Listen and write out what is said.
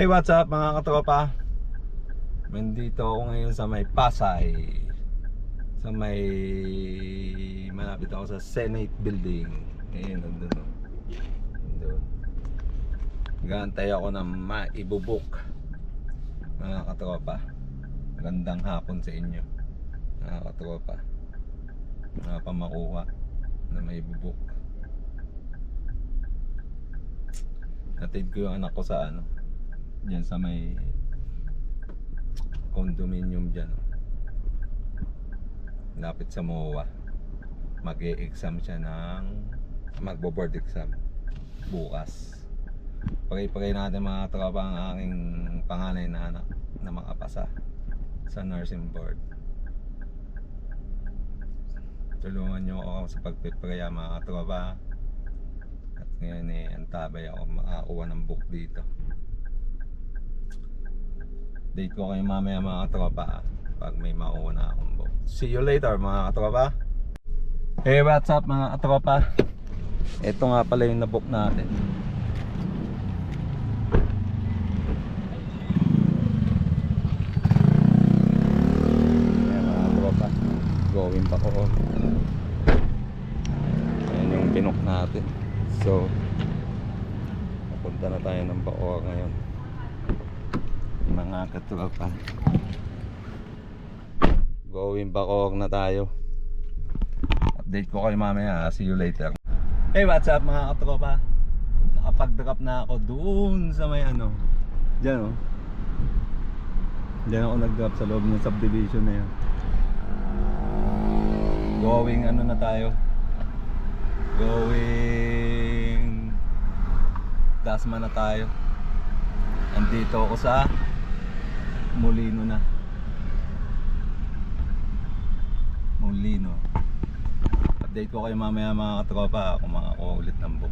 Hey, what's up mga katropa? Nandito ako ngayon sa may Pasay. Sa may malapit ako sa Senate Building. Ayun, nandun o. Nandun. Gantay ako na maibubuk mga katropa. Magandang hapon sa inyo mga katropa. Mga pamakuha na maibubuk. Natid ko yung anak ko sa ano, diyan sa may condominium dyan, lapit sa MOA. Mag-e-exam siya ng magbo-board exam bukas. Pagay-pagay natin mga tropa ang aking panganay na anak na makapasa sa nursing board. Tulungan nyo ako sa pagpipagaya mga tropa. At ngayon antabay ako makakuha ng book dito. Date ko kayo mamaya mga katropa pag may makuha na akong book. See you later mga katropa. Hey, what's up mga katropa? Ito nga pala yung nabook natin. Ayan mga katropa, going back ako. Ayan yung pinook natin. So napunta na tayo ng Bacoor ngayon mga katropa. Going Bacoor na tayo. Update ko kayo mamaya. See you later. Hey, what's up mga katropa? Nakapag-drop na ako doon sa may ano, dyan o. Dyan ako nag-drop sa loob ng subdivision na yun. Going ano na tayo, going Dasma na tayo. Andito ako sa Molino na. Molino. Update ko kayo mamaya mga katropa kung makakuha ulit ng book.